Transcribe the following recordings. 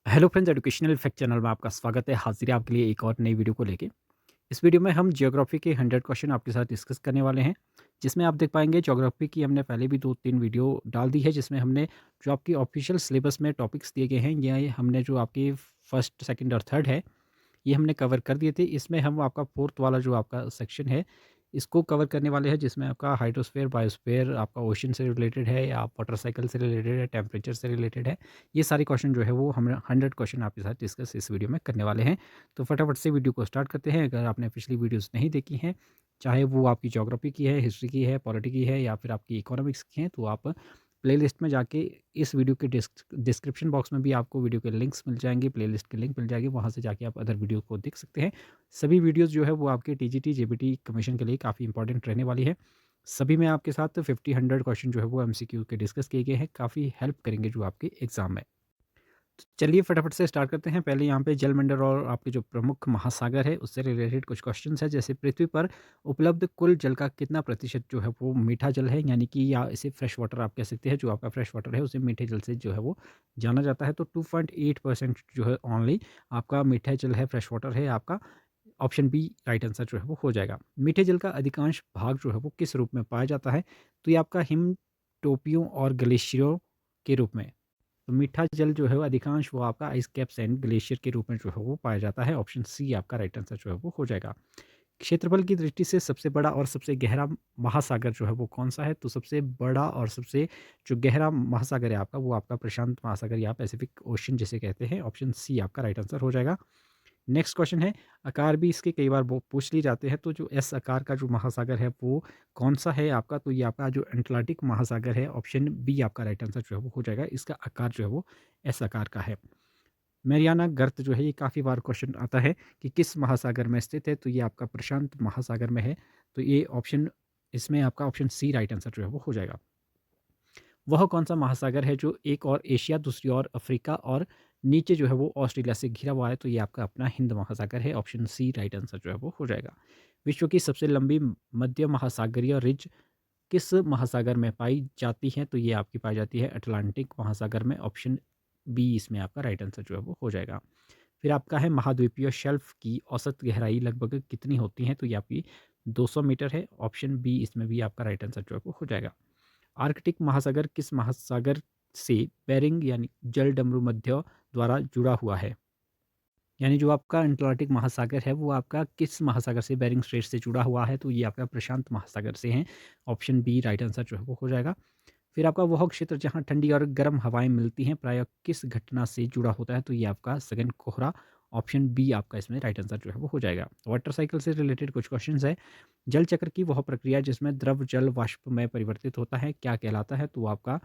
Hello friends, educational fact channel में आपका स्वागत है। हाजिर है आपके लिए एक और नई वीडियो को लेके। इस वीडियो में हम ज्योग्राफी के 100 क्वेश्चन आपके साथ डिस्कस करने वाले हैं, जिसमें आप देख पाएंगे ज्योग्राफी की हमने पहले भी 2-3 वीडियो डाल दी है, जिसमें हमने जो आपकी ऑफिशियल सिलेबस में टॉपिक्स दिए गए हैं, ये हमने जो आपकी फर्स्ट, सेकंड और थर्ड है, ये हमने कवर कर दिए थे। इसमें हम आपका फोर्थ वाला जो आपका सेक्शन है, इसको कवर करने वाले हैं, जिसमें आपका हाइड्रोस्फीयर, बायोस्फीयर, आपका ओशन से रिलेटेड है या वाटर साइकिल से रिलेटेड है, टेम्परेचर से रिलेटेड है। ये सारे क्वेश्चन जो है वो हम 100 क्वेश्चन आपके साथ डिस्कस इस वीडियो में करने वाले हैं। तो फटाफट से वीडियो को स्टार्ट करते हैं। अगर आपने पिछली वीडियोज़ नहीं देखी हैं, चाहे वो आपकी ज्योग्राफी की है, हिस्ट्री की है, पॉलिटी की है या फिर आपकी इकोनॉमिक्स की है, तो आप प्लेलिस्ट में जाके इस वीडियो के डिस्क्रिप्शन बॉक्स में भी आपको वीडियो के लिंक्स मिल जाएँगे, प्लेलिस्ट के लिंक मिल जाएगी, वहाँ से जाके आप अदर वीडियो को देख सकते हैं। सभी वीडियोज़ जो है वो आपके टीजीटी, जेबीटी कमीशन के लिए काफ़ी इंपॉर्टेंट रहने वाली है। सभी में आपके साथ 50-100 क्वेश्चन जो है वो एमसीक्यू के डिस्कस किए गए हैं, काफ़ी हेल्प करेंगे जो आपके एग्ज़ाम में। तो चलिए फटाफट से स्टार्ट करते हैं। पहले यहाँ पे जलमंडल और आपके जो प्रमुख महासागर है, उससे रिलेटेड कुछ क्वेश्चंस हैं। जैसे पृथ्वी पर उपलब्ध कुल जल का कितना प्रतिशत जो है वो मीठा जल है, यानी कि या इसे फ्रेश वाटर आप कह सकते हैं। जो आपका फ्रेश वाटर है उसे मीठे जल से जो है वो जाना जाता है। तो 2.8% जो है ओनली आपका मीठा जल है, फ्रेश वाटर है आपका। ऑप्शन बी राइट आंसर जो है वो हो जाएगा। मीठे जल का अधिकांश भाग जो है वो किस रूप में पाया जाता है? तो ये आपका हिम टोपियों और ग्लेशियरों के रूप में। तो मीठा जल जो है वो अधिकांश वो आपका आइस कैप्स एंड ग्लेशियर के रूप में जो है वो पाया जाता है। ऑप्शन सी आपका राइट आंसर जो है वो हो जाएगा। क्षेत्रफल की दृष्टि से सबसे बड़ा और सबसे गहरा महासागर जो है वो कौन-सा है? तो सबसे बड़ा और सबसे जो गहरा महासागर है आपका, वो आपका प्रशांत महासागर या पैसिफिक ओशन जिसे कहते हैं। ऑप्शन सी आपका राइट आंसर हो जाएगा। नेक्स्ट क्वेश्चन है, आकार भी इसके कई बार वो पूछ ली जाते हैं, तो जो एस आकार का जो महासागर है वो कौन-सा है आपका? तो ये आपका जो अटलांटिक महासागर है। ऑप्शन बी आपका राइट आंसर जो है वो हो जाएगा। इसका आकार जो है वो एस आकार का है। मैरियाना गर्त जो है ये काफ़ी बार क्वेश्चन आता है कि किस महासागर में स्थित है? तो ये आपका प्रशांत महासागर में है। तो ये ऑप्शन, इसमें आपका ऑप्शन सी राइट आंसर जो है वो हो जाएगा। वह कौन-सा महासागर है जो एक ओर एशिया, दूसरी ओर अफ्रीका और नीचे जो है वो ऑस्ट्रेलिया से घिरा हुआ है? तो ये आपका अपना हिंद महासागर है। ऑप्शन सी राइट आंसर जो है वो हो जाएगा। विश्व की सबसे लंबी मध्य महासागरीय रिज किस महासागर में पाई जाती है? तो ये आपकी पाई जाती है अटलांटिक महासागर में। ऑप्शन बी इसमें आपका राइट आंसर जो है वो हो जाएगा। फिर आपका है महाद्वीपीय शेल्फ की औसत गहराई लगभग कितनी होती है? तो ये आपकी 200 मीटर है। ऑप्शन बी इसमें भी आपका राइट आंसर जो है वो हो जाएगा। आर्कटिक महासागर किस महासागर से बेरिंग यानी जल डमरू मध्य द्वारा जुड़ा हुआ है? यानी जो आपका अटलांटिक महासागर है वो आपका किस महासागर से बेरिंग स्ट्रेट से जुड़ा हुआ है? तो ये आपका प्रशांत महासागर से है। ऑप्शन बी राइट आंसर जो है वो हो जाएगा। फिर आपका वह क्षेत्र जहाँ ठंडी और गर्म हवाएं मिलती हैं प्रायः किस घटना से जुड़ा होता है? तो ये आपका सघन कोहरा। ऑप्शन बी आपका इसमें राइट आंसर जो है वो हो जाएगा। वाटर साइकिल से रिलेटेड कुछ क्वेश्चंस है। जल चक्र की वह प्रक्रिया जिसमें द्रव जल वाष्प में परिवर्तित होता है क्या कहलाता है? तो वो आपका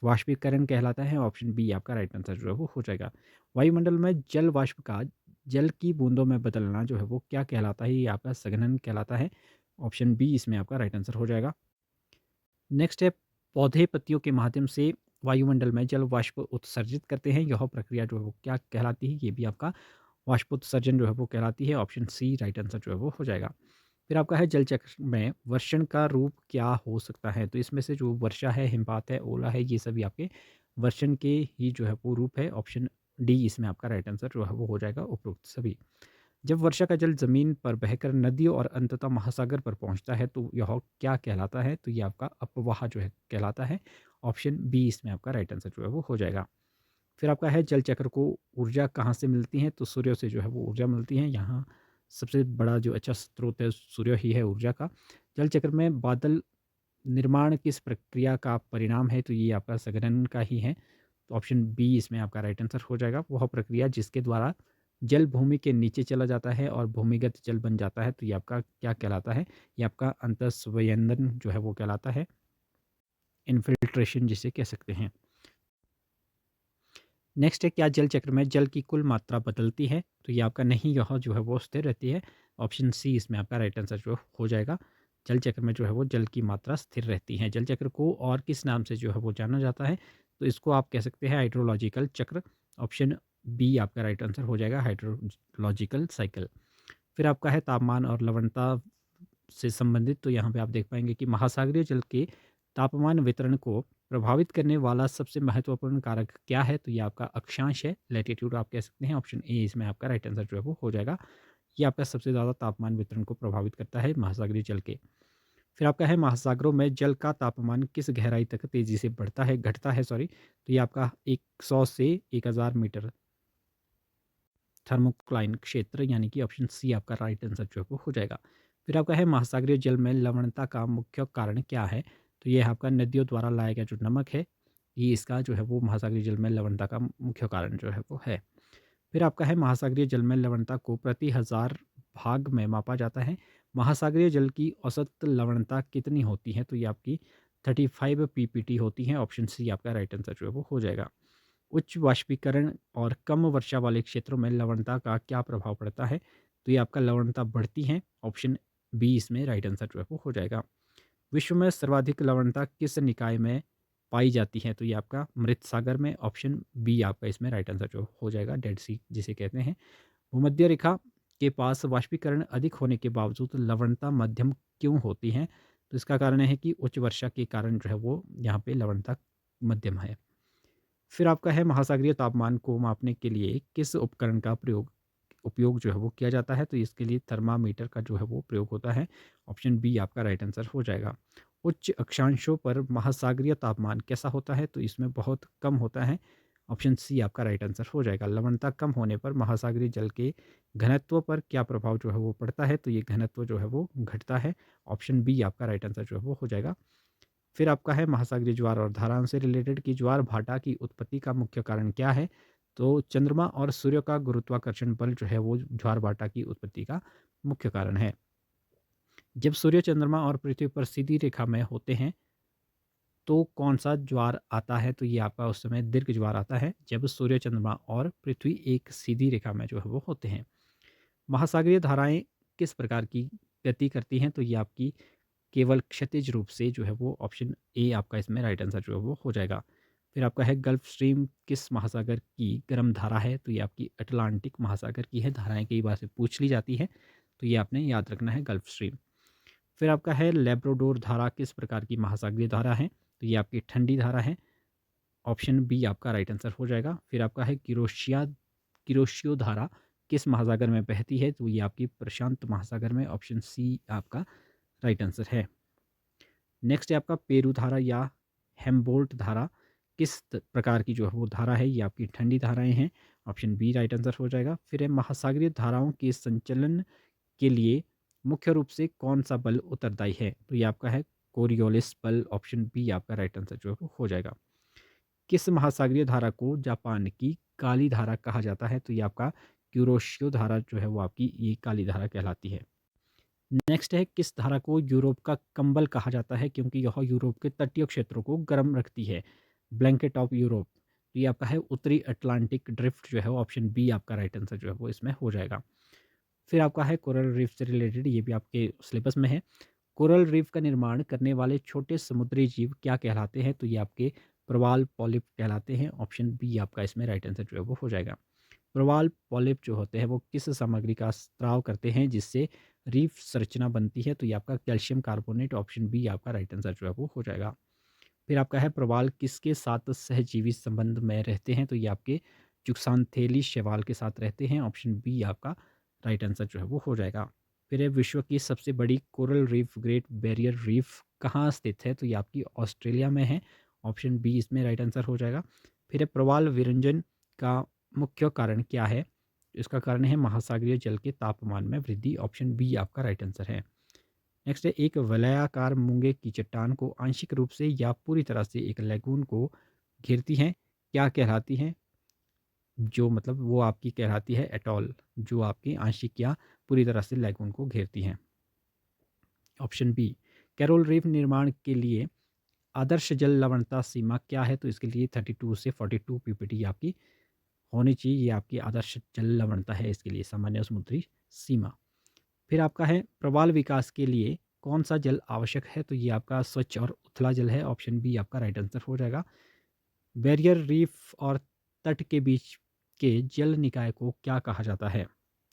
वाष्पीकरण कहलाता है। ऑप्शन बी आपका राइट आंसर जो है वो हो जाएगा। वायुमंडल में जल वाष्प का जल की बूंदों में बदलना जो है वो क्या कहलाता है? ये आपका संघनन कहलाता है। ऑप्शन बी इसमें आपका राइट आंसर हो जाएगा। नेक्स्ट है, पौधे पत्तियों के माध्यम से वायुमंडल में जल वाष्प उत्सर्जित करते हैं, यह प्रक्रिया जो है वो क्या कहलाती है? ये भी आपका वाष्पोत्सर्जन जो है वो कहलाती है। ऑप्शन सी राइट आंसर जो है वो हो जाएगा। फिर आपका है जल चक्र में वर्षण का रूप क्या हो सकता है? तो इसमें से जो वर्षा है, हिमपात है, ओला है, ये सभी आपके वर्षण के ही जो है वो रूप है। ऑप्शन डी इसमें आपका राइट आंसर जो है वो हो जाएगा, उपरोक्त सभी। जब वर्षा का जल ज़मीन पर बहकर नदियों और अंततः महासागर पर पहुँचता है तो यह क्या कहलाता है? तो ये आपका अपवाह जो है कहलाता है। ऑप्शन बी इसमें आपका राइट आंसर जो है वो हो जाएगा। फिर आपका है जल चक्र को ऊर्जा कहाँ से मिलती है? तो सूर्य से जो है वो ऊर्जा मिलती है। यहाँ सबसे बड़ा जो अच्छा स्रोत है सूर्य ही है ऊर्जा का। जल चक्र में बादल निर्माण किस प्रक्रिया का परिणाम है? तो ये आपका संघनन का ही है। तो ऑप्शन बी इसमें आपका राइट आंसर हो जाएगा। वह प्रक्रिया जिसके द्वारा जल भूमि के नीचे चला जाता है और भूमिगत जल बन जाता है, तो ये आपका क्या कहलाता है? ये आपका अंतःस्वयंदन जो है वो कहलाता है। इन्फिल्ट्रेशन जिसे कह सकते हैं। नेक्स्ट है, क्या जल चक्र में जल की कुल मात्रा बदलती है? तो ये आपका नहीं, यह जो है वो स्थिर रहती है। ऑप्शन सी इसमें आपका राइट आंसर जो हो जाएगा। जल चक्र में जो है वो जल की मात्रा स्थिर रहती है। जल चक्र को और किस नाम से जो है वो जाना जाता है? तो इसको आप कह सकते हैं हाइड्रोलॉजिकल चक्र। ऑप्शन बी आपका राइट आंसर हो जाएगा, हाइड्रोलॉजिकल साइकिल। फिर आपका है तापमान और लवणता से संबंधित, तो यहाँ पे आप देख पाएंगे कि महासागरीय जल के तापमान वितरण को प्रभावित करने वाला सबसे महत्वपूर्ण कारक क्या है? तो ये आपका अक्षांश है, लैटीट्यूड आप कह सकते हैं। ऑप्शन ए इसमें आपका राइट आंसर जो है वो हो जाएगा। ये आपका सबसे ज़्यादा तापमान वितरण को प्रभावित करता है महासागरीय जल के। फिर आपका है महासागरों में जल का तापमान किस गहराई तक तेज़ी से बढ़ता है घटता है सॉरी, तो ये आपका 100 से 1000 मीटर थर्मोक्लाइन क्षेत्र यानी कि ऑप्शन सी आपका राइट आंसर जो है वो हो जाएगा। फिर आपका है महासागरीय जल में लवणता का मुख्य कारण क्या है? तो ये आपका नदियों द्वारा लाया गया जो नमक है, ये इसका जो है वो महासागरीय जल में लवणता का मुख्य कारण जो है वो है। फिर आपका है महासागरीय जल में लवणता को प्रति हज़ार भाग में मापा जाता है। महासागरीय जल की औसत लवणता कितनी होती है? तो ये आपकी 35 पीपीटी होती है। ऑप्शन सी आपका राइट आंसर जो है वो हो जाएगा। उच्च वाष्पीकरण और कम वर्षा वाले क्षेत्रों में लवणता का क्या प्रभाव पड़ता है? तो ये आपका लवणता बढ़ती है। ऑप्शन बी इसमें राइट आंसर जो है वो हो जाएगा। विश्व में सर्वाधिक लवणता किस निकाय में पाई जाती है? तो ये आपका मृत सागर में। ऑप्शन बी आपका इसमें राइट आंसर जो हो जाएगा, डेड सी जिसे कहते हैं। भूमध्य रेखा के पास वाष्पीकरण अधिक होने के बावजूद लवणता मध्यम क्यों होती है? तो इसका कारण है कि उच्च वर्षा के कारण जो है वो यहाँ पे लवणता मध्यम है। फिर आपका है महासागरीय तापमान को मापने के लिए किस उपकरण का उपयोग जो है वो किया जाता है? तो इसके लिए थर्मामीटर का जो है वो प्रयोग होता है। ऑप्शन बी आपका राइट आंसर हो जाएगा। उच्च अक्षांशों पर महासागरीय तापमान कैसा होता है? तो इसमें बहुत कम होता है। ऑप्शन सी आपका राइट आंसर हो जाएगा। लवणता कम होने पर महासागरीय जल के घनत्व पर क्या प्रभाव जो है वो पड़ता है? तो ये घनत्व जो है वो घटता है। ऑप्शन बी आपका राइट आंसर जो है वो हो जाएगा। फिर आपका है महासागरीय ज्वार और धाराओं से रिलेटेड कि ज्वार भाटा की उत्पत्ति का मुख्य कारण क्या है? तो चंद्रमा और सूर्य का गुरुत्वाकर्षण बल जो है वो ज्वार भाटा की उत्पत्ति का मुख्य कारण है। जब सूर्य चंद्रमा और पृथ्वी पर सीधी रेखा में होते हैं तो कौन सा ज्वार आता है? तो ये आपका उस समय दीर्घ ज्वार आता है जब सूर्य चंद्रमा और पृथ्वी एक सीधी रेखा में जो है वो होते हैं। महासागरीय धाराएं किस प्रकार की गति करती हैं? तो ये आपकी केवल क्षैतिज रूप से जो है वो ऑप्शन ए आपका इसमें राइट आंसर जो है वो हो जाएगा। फिर आपका है गल्फ स्ट्रीम किस महासागर की गर्म धारा है? तो ये आपकी अटलांटिक महासागर की है। धाराएं कई बार से पूछ ली जाती है, तो ये आपने याद रखना है गल्फ स्ट्रीम। फिर आपका है लेब्राडोर धारा किस प्रकार की महासागरीय धारा है? तो ये आपकी ठंडी धारा है। ऑप्शन बी आपका राइट आंसर हो जाएगा। फिर आपका है किरोशियो धारा किस महासागर में बहती है? तो ये आपकी प्रशांत महासागर में। ऑप्शन सी आपका राइट आंसर है। नेक्स्ट है आपका पेरू धारा या हेम्बोल्ट धारा किस प्रकार की जो है वो धारा है? ये आपकी ठंडी धाराएं हैं। ऑप्शन बी राइट आंसर हो जाएगा। फिर है महासागरीय धाराओं के संचलन के लिए मुख्य रूप से कौन सा बल उत्तरदायी है? तो ये आपका है कोरियोलिस बल। ऑप्शन बी आपका राइट आंसर जो है वो हो जाएगा। किस महासागरीय धारा को जापान की काली धारा कहा जाता है? तो ये आपका क्यूरोशियो धारा जो है वो आपकी ये काली धारा कहलाती है। नेक्स्ट है किस धारा को यूरोप का कंबल कहा जाता है? क्योंकि यह यूरोप के तटीय क्षेत्रों को गर्म रखती है। Blanket of Europe. तो ये आपका है उत्तरी अटलांटिक ड्रिफ्ट जो है वो ऑप्शन बी आपका राइट आंसर जो है वो इसमें हो जाएगा। फिर आपका है कोरल रीफ से रिलेटेड, ये भी आपके सिलेबस में है। कोरल रीफ का निर्माण करने वाले छोटे समुद्री जीव क्या कहलाते हैं? तो ये आपके प्रवाल पॉलिप कहलाते हैं। ऑप्शन बी आपका इसमें राइट आंसर जो है वो हो जाएगा। प्रवाल पॉलिप जो होते हैं वो किस सामग्री का स्त्राव करते हैं जिससे रीफ संरचना बनती है? तो ये आपका कैल्शियम कार्बोनेट। ऑप्शन बी आपका राइट आंसर जो है वो हो जाएगा। फिर आपका है प्रवाल किसके साथ सहजीवी संबंध में रहते हैं? तो ये आपके जुक्सानथेली शैवाल के साथ रहते हैं। ऑप्शन बी आपका राइट आंसर जो है वो हो जाएगा। फिर है विश्व की सबसे बड़ी coral reef great barrier reef कहाँ स्थित है? तो ये आपकी ऑस्ट्रेलिया में है। ऑप्शन बी इसमें राइट आंसर हो जाएगा। फिर है प्रवाल विरंजन का मुख्य कारण क्या है? इसका कारण है महासागरीय जल के तापमान में वृद्धि। ऑप्शन बी आपका राइट आंसर है। नेक्स्ट है एक वलयाकार मूंगे की चट्टान को आंशिक रूप से या पूरी तरह से एक लैगून को घेरती हैं, क्या कहलाती हैं? जो मतलब वो आपकी कहलाती है एटॉल, जो आपकी आंशिक या पूरी तरह से लैगून को घेरती हैं। Option B. कैरोल रीफ निर्माण के लिए आदर्श जल लवणता सीमा क्या है? तो इसके लिए 32 से 42 पीपीटी आपकी होनी चाहिए। ये आपकी आदर्श जल लवणता है इसके लिए, सामान्य समुद्री सीमा। फिर आपका है प्रवाल विकास के लिए कौन सा जल आवश्यक है? तो ये आपका स्वच्छ और उथला जल है। ऑप्शन बी आपका राइट आंसर हो जाएगा। बैरियर रीफ और तट के बीच के जल निकाय को क्या कहा जाता है?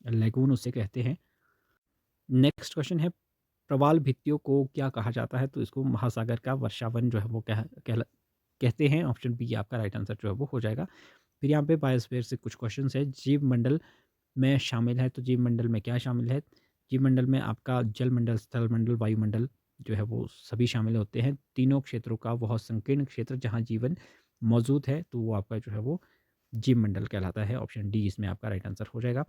लेगून उसे कहते हैं। नेक्स्ट क्वेश्चन है प्रवाल भित्तियों को क्या कहा जाता है? तो इसको महासागर का वर्षावन जो है वो कहते हैं? ऑप्शन बी आपका राइट आंसर जो है वो हो जाएगा। फिर यहाँ पे बायोस्फीयर से कुछ क्वेश्चंस है, जीव मंडल में शामिल है, तो जीव मंडल में क्या शामिल है? जीव मंडल में आपका जल मंडल, स्थल मंडल, वायुमंडल जो है वो सभी शामिल होते हैं। तीनों क्षेत्रों का वह संकीर्ण क्षेत्र जहाँ जीवन मौजूद है, तो वो आपका जो है वो जीव मंडल कहलाता है। ऑप्शन डी इसमें आपका राइट आंसर हो जाएगा।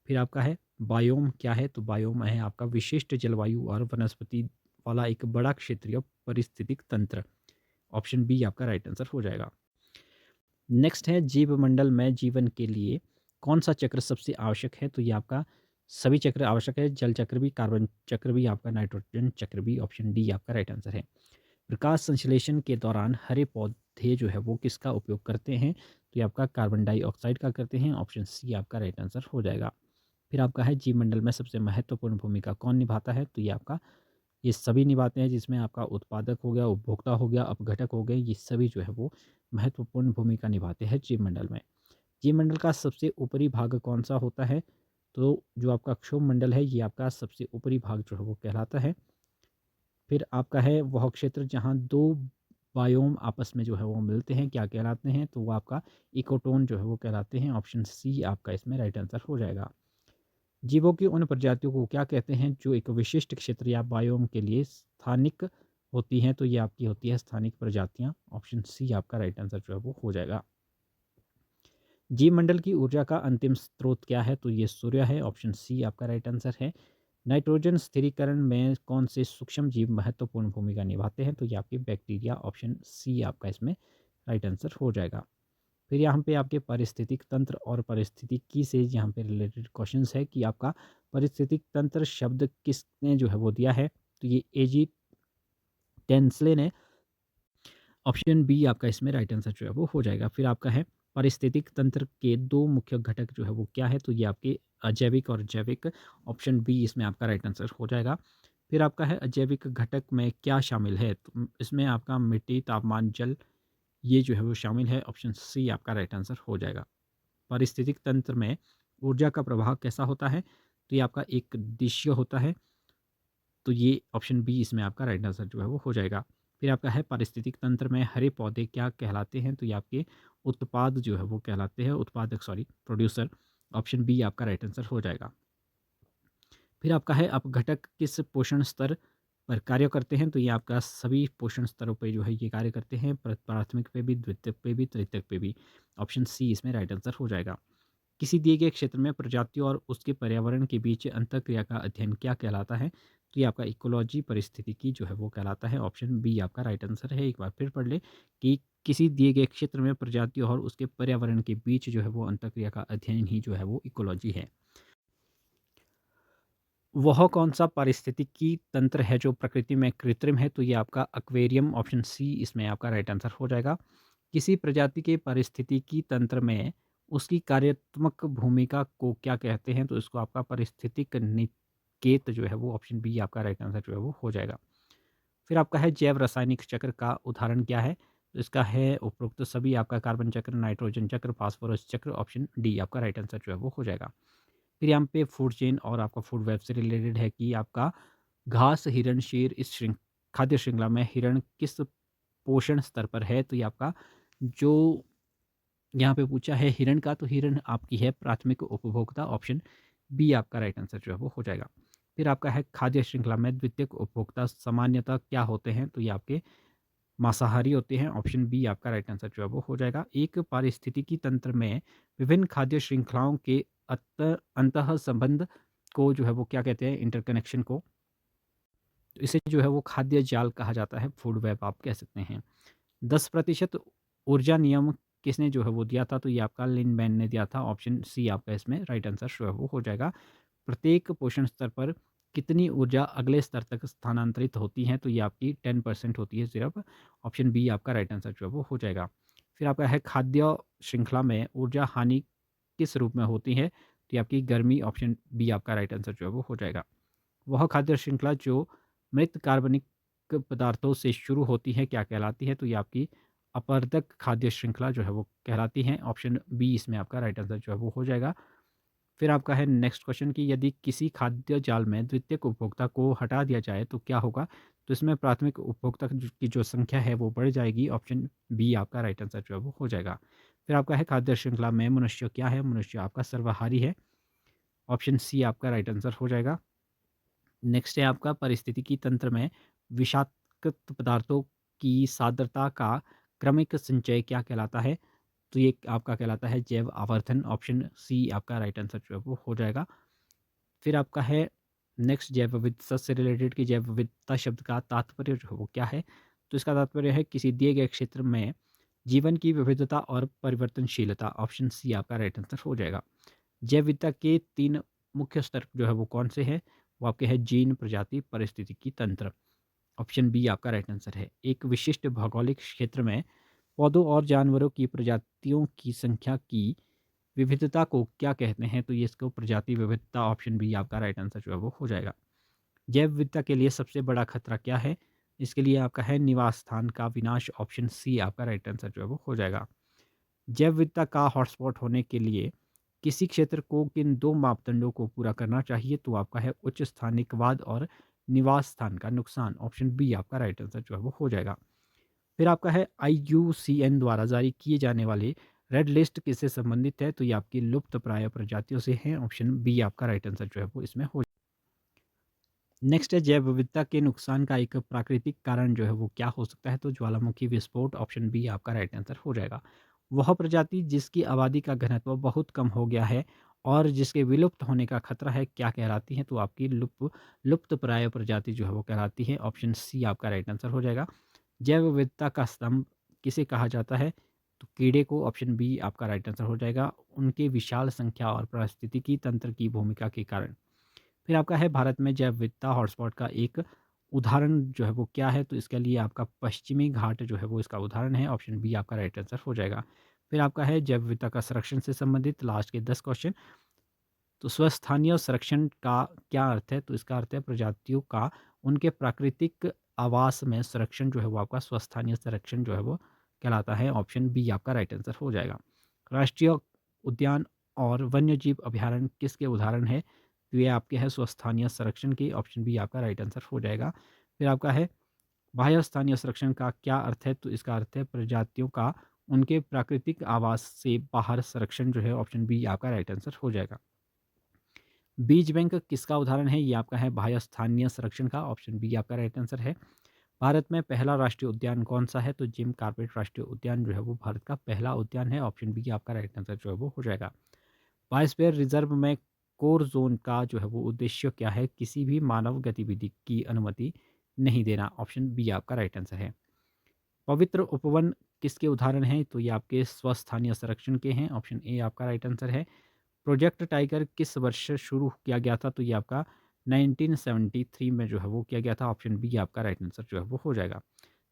फिर आपका है बायोम क्या है? तो बायोम है आपका विशिष्ट जलवायु और वनस्पति वाला एक बड़ा क्षेत्रीय पारिस्थितिक तंत्र। ऑप्शन बी आपका राइट आंसर हो जाएगा। नेक्स्ट है जीव मंडल में जीवन के लिए कौन सा चक्र सबसे आवश्यक है? तो ये आपका सभी चक्र आवश्यक है, जल चक्र भी, कार्बन चक्र भी, आपका नाइट्रोजन चक्र भी। ऑप्शन डी आपका राइट आंसर है। प्रकाश संश्लेषण के दौरान हरे पौधे जो है वो किसका उपयोग करते हैं? तो ये आपका कार्बन डाइऑक्साइड का करते हैं। ऑप्शन सी आपका राइट आंसर हो जाएगा। फिर आपका है जीव मंडल में सबसे महत्वपूर्ण भूमिका कौन निभाता है? तो ये आपका ये सभी निभाते हैं, जिसमें आपका उत्पादक हो गया, उपभोक्ता हो गया, अपघटक हो गए, ये सभी जो है वो महत्वपूर्ण भूमिका निभाते हैं जीव मंडल में। जीव मंडल का सबसे ऊपरी भाग कौन सा होता है? तो जो आपका क्षोभ मंडल है, ये आपका सबसे ऊपरी भाग जो है वो कहलाता है। फिर आपका है वह क्षेत्र जहाँ दो बायोम आपस में जो है वो मिलते हैं, क्या कहलाते हैं? तो वो आपका इकोटोन जो है वो कहलाते हैं। ऑप्शन सी आपका इसमें राइट आंसर हो जाएगा। जीवों की उन प्रजातियों को क्या कहते हैं जो एक विशिष्ट क्षेत्र या बायोम के लिए स्थानिक होती हैं? तो ये आपकी होती है स्थानिक प्रजातियां। ऑप्शन सी आपका राइट आंसर जो है वो हो जाएगा। जीव मंडल की ऊर्जा का अंतिम स्रोत क्या है? तो ये सूर्य है। ऑप्शन सी आपका राइट आंसर है। नाइट्रोजन स्थिरीकरण में कौन से सूक्ष्म जीव महत्वपूर्ण भूमिका निभाते हैं? तो ये आपके बैक्टीरिया। ऑप्शन सी आपका इसमें राइट आंसर हो जाएगा। फिर यहाँ पे आपके पारिस्थितिक तंत्र और पारिस्थितिकी से यहाँ पे रिलेटेड क्वेश्चंस है कि आपका पारिस्थितिक तंत्र शब्द किसने जो है वो दिया है? तो ये एजी टेंसले ने। ऑप्शन बी आपका इसमें राइट आंसर जो है वो हो जाएगा। फिर आपका है पारिस्थितिक तंत्र के दो मुख्य घटक जो है वो क्या है? तो ये आपके अजैविक और जैविक। ऑप्शन बी इसमें आपका राइट आंसर हो जाएगा। फिर आपका है अजैविक घटक में क्या शामिल है? तो इसमें आपका मिट्टी, तापमान, जल, ये जो है वो शामिल है। ऑप्शन सी आपका राइट आंसर हो जाएगा। पारिस्थितिक तंत्र में ऊर्जा का प्रवाह कैसा होता है? तो ये आपका एक दिशीय होता है। तो ये ऑप्शन बी इसमें आपका राइट आंसर जो है वो हो जाएगा। फिर आपका है पारिस्थितिक तंत्र में हरे पौधे क्या कहलाते हैं? तो ये आपके उत्पाद जो है वो कहलाते हैं, उत्पादक, सॉरी, प्रोड्यूसर। ऑप्शन बी आपका राइट आंसर हो जाएगा। फिर आपका है अपघटक किस पोषण स्तर पर कार्य करते हैं? तो ये आपका सभी पोषण स्तरों पे जो है ये कार्य करते हैं, प्राथमिक पे भी, द्वितीयक पे भी, तृतीयक पे भी। ऑप्शन सी इसमें राइट आंसर हो जाएगा। किसी दिए गए क्षेत्र में प्रजातियों और उसके पर्यावरण के बीच अंतःक्रिया का अध्ययन क्या कहलाता है? तो ये आपका इकोलॉजी, पारिस्थितिकी जो है वो कहलाता है। ऑप्शन बी आपका राइट आंसर है। एक बार फिर पढ़ ले कि किसी दिए गए क्षेत्र में प्रजातियों और उसके पर्यावरण के बीच जो है वो अंतःक्रिया का अध्ययन ही जो है वो इकोलॉजी है। वह कौन सा पारिस्थितिकी तंत्र है जो प्रकृति में कृत्रिम है? तो ये आपका एक्वेरियम। ऑप्शन सी इसमें आपका राइट आंसर हो जाएगा। किसी प्रजाति के पारिस्थितिकी तंत्र में उसकी कार्यात्मक भूमिका को क्या कहते हैं? तो इसको आपका पारिस्थितिक निकेत जो है वो, ऑप्शन बी आपका राइट आंसर जो है वो हो जाएगा। फिर आपका है जैव रासायनिक चक्र का उदाहरण क्या है? तो इसका है उपरोक्त सभी, आपका कार्बन चक्र, नाइट्रोजन चक्र, फास्फोरस चक्र। ऑप्शन डी आपका राइट आंसर जो है वो हो जाएगा। फिर यहाँ पे फूड चेन और आपका फूड वेब से रिलेटेड है कि आपका घास, हिरण, शेर इस खाद्य श्रृंखला में हिरण किस पोषण स्तर पर है? तो ये आपका जो यहाँ पे पूछा है हिरण का, तो हिरण आपकी है प्राथमिक उपभोक्ता। ऑप्शन बी आपका राइट आंसर जो है वो हो जाएगा। फिर आपका है खाद्य श्रृंखला में द्वितीयक उपभोक्ता सामान्यतः क्या होते हैं? तो ये आपके मांसाहारी होते हैं। ऑप्शन बी आपका राइट आंसर जो है वो हो जाएगा। एक पारिस्थितिकी तंत्र में विभिन्न खाद्य श्रृंखलाओं के अंतः संबंध को जो है वो क्या कहते हैं? इंटरकनेक्शन को। तो इसे जो है वो खाद्य जाल कहा जाता है, फूड वेब आप कह सकते हैं। 10% ऊर्जा नियम किसने जो है वो दिया था? तो ये आपका लिंडमैन ने दिया था। ऑप्शन सी आपका इसमें राइट आंसर जो है वो हो जाएगा। प्रत्येक पोषण स्तर पर कितनी ऊर्जा अगले स्तर तक स्थानांतरित होती है? तो ये आपकी 10% होती है सिर्फ। ऑप्शन बी आपका राइट आंसर जो है वो हो जाएगा। फिर आपका है खाद्य श्रृंखला में ऊर्जा हानि किस रूप में होती है? तो ये आपकी गर्मी। ऑप्शन बी आपका राइट आंसर जो है वो हो जाएगा। वह खाद्य श्रृंखला जो मृत कार्बनिक पदार्थों से शुरू होती है क्या कहलाती है? तो ये आपकी अपर्दक खाद्य श्रृंखला जो है वो कहलाती है। ऑप्शन बी इसमें आपका राइट आंसर जो है वो हो जाएगा। फिर आपका है नेक्स्ट क्वेश्चन कि यदि किसी खाद्य जाल में द्वितीयक उपभोक्ता को हटा दिया जाए तो क्या होगा? तो इसमें प्राथमिक उपभोक्ता की जो संख्या है वो बढ़ जाएगी। ऑप्शन बी आपका राइट आंसर जो है वो हो जाएगा। फिर आपका है खाद्य श्रृंखला में मनुष्य क्या है? मनुष्य आपका सर्वाहारी है। ऑप्शन सी आपका राइट आंसर हो जाएगा। नेक्स्ट है आपका पारिस्थितिकी तंत्र में विषाक्त पदार्थों की सांद्रता का क्रमिक संचय क्या कहलाता है? तो ये आपका कहलाता है जैव आवर्धन। ऑप्शन सी आपका राइट आंसर जो है वो हो जाएगा। फिर आपका है नेक्स्ट जैव विविधता से रिलेटेड कि जैव विविधता शब्द का तात्पर्य जो है वो क्या है? तो इसका तात्पर्य है किसी दिए गए क्षेत्र में जीवन की विविधता और परिवर्तनशीलता। ऑप्शन सी आपका राइट आंसर हो जाएगा। जैव विविधता के 3 मुख्य स्तर जो है वो कौन से हैं? वो आपके हैं जीन, प्रजाति, पारिस्थितिकी तंत्र। ऑप्शन बी आपका राइट आंसर है। एक विशिष्ट भौगोलिक क्षेत्र में पौधों और जानवरों की प्रजातियों की संख्या की विविधता को क्या कहते हैं? तो ये इसको प्रजाति विविधता। ऑप्शन बी आपका राइट आंसर जो है वो हो जाएगा। जैव विविधता के लिए सबसे बड़ा खतरा क्या है? इसके लिए आपका है निवास स्थान का विनाश। ऑप्शन सी आपका राइट आंसर जो है वो हो जाएगा। जैव विविधता का हॉटस्पॉट होने के लिए किसी क्षेत्र को किन 2 मापदंडों को पूरा करना चाहिए? तो आपका है उच्च स्थानिकवाद और निवास स्थान का नुकसान। ऑप्शन बी आपका राइट आंसर जो है वो हो जाएगा। फिर आपका है IUCN द्वारा जारी किए जाने वाले रेड लिस्ट किससे संबंधित है? तो ये आपकी लुप्त प्राय प्रजातियों से है। ऑप्शन बी आपका राइट आंसर जो है वो इसमें हो। नेक्स्ट है जैव विविधता के नुकसान का एक प्राकृतिक कारण जो है वो क्या हो सकता है? तो ज्वालामुखी विस्फोट। ऑप्शन बी आपका राइट आंसर हो जाएगा। वह प्रजाति जिसकी आबादी का घनत्व बहुत कम हो गया है और जिसके विलुप्त होने का खतरा है क्या कहलाती है? तो आपकी लुप्त प्राय प्रजाति जो है वो कहलाती है। ऑप्शन सी आपका राइट आंसर हो जाएगा। जैव विविधता का स्तंभ किसे कहा जाता है? तो कीड़े को। ऑप्शन बी आपका राइट आंसर हो जाएगा। उनके विशाल संख्या और पारिस्थितिकी तंत्र की भूमिका के कारण। फिर आपका है भारत में जैव विविधता हॉटस्पॉट का एक उदाहरण जो है वो क्या है? तो इसके लिए आपका पश्चिमी घाट जो है वो इसका उदाहरण है। ऑप्शन बी आपका राइट आंसर हो जाएगा। फिर आपका है जैव विविधता का संरक्षण से संबंधित लास्ट के 10 क्वेश्चन। तो स्वस्थानीय संरक्षण का क्या अर्थ है? तो इसका अर्थ है प्रजातियों का उनके प्राकृतिक आवास में संरक्षण जो है वो आपका स्वस्थानीय संरक्षण जो है वो कहलाता है। ऑप्शन बी आपका राइट आंसर हो जाएगा। राष्ट्रीय उद्यान और वन्यजीव अभयारण्य किसके उदाहरण है? तो ये आपके हैं स्वस्थानीय संरक्षण के। ऑप्शन बी आपका राइट आंसर हो जाएगा। फिर आपका है बाह्य स्थानीय संरक्षण का क्या अर्थ है? तो इसका अर्थ है प्रजातियों का उनके प्राकृतिक आवास से बाहर संरक्षण जो है। ऑप्शन बी आपका राइट आंसर हो जाएगा। बीज बैंक किसका उदाहरण है? ये आपका है बाह्य स्थानीय संरक्षण का। ऑप्शन बी आपका राइट आंसर है। भारत में पहला राष्ट्रीय उद्यान कौन सा है? तो जिम कॉर्बेट राष्ट्रीय उद्यान जो है वो भारत का पहला उद्यान है। ऑप्शन बी आपका राइट आंसर जो है वो हो जाएगा। बायोस्फीयर रिजर्व में कोर जोन का जो है वो उद्देश्य क्या है? किसी भी मानव गतिविधि की अनुमति नहीं देना। ऑप्शन बी आपका राइट आंसर है। पवित्र उपवन किसके उदाहरण हैं? तो ये आपके स्वस्थानीय संरक्षण के हैं। ऑप्शन ए आपका राइट आंसर है। प्रोजेक्ट टाइगर किस वर्ष शुरू किया गया था? तो ये आपका 1973 में जो है वो किया गया था। ऑप्शन बी आपका राइट आंसर जो है वो हो जाएगा।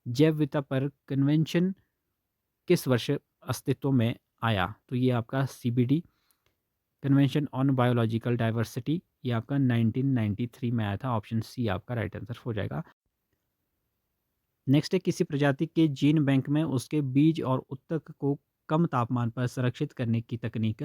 जैव विविधता पर कन्वेंशन किस वर्ष अस्तित्व में आया? तो ये आपका CBD convention on biological diversity ये आपका 1993 में आया था। ऑप्शन सी आपका राइट आंसर हो जाएगा। नेक्स्ट है किसी प्रजाति के जीन बैंक में उसके बीज और उत्तक को कम तापमान पर संरक्षित करने की तकनीक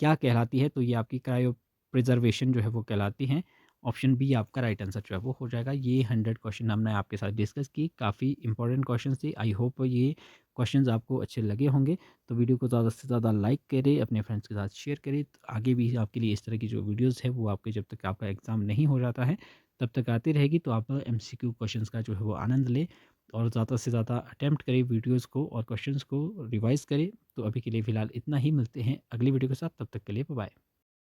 क्या कहलाती है? तो ये आपकी क्रायो प्रिजर्वेशन जो है वो कहलाती है। ऑप्शन बी आपका राइट आंसर जो है वो हो जाएगा। ये 100 क्वेश्चन हमने आपके साथ डिस्कस की। काफ़ी इंपॉर्टेंट क्वेश्चन थे। आई होप ये क्वेश्चंस आपको अच्छे लगे होंगे। तो वीडियो को ज़्यादा से ज़्यादा लाइक करें, अपने फ्रेंड्स के साथ शेयर करें। तो आगे भी आपके लिए इस तरह की जो वीडियोज़ है वो आपके जब तक आपका एग्ज़ाम नहीं हो जाता है तब तक आती रहेगी। तो आप MCQ क्वेश्चंस का जो है वो आनंद लें और ज़्यादा से ज़्यादा अटेम्प्ट करें वीडियोज़ को और क्वेश्चंस को रिवाइज़ करें। तो अभी के लिए फ़िलहाल इतना ही। मिलते हैं अगली वीडियो के साथ। तब तक के लिए बाय बाय।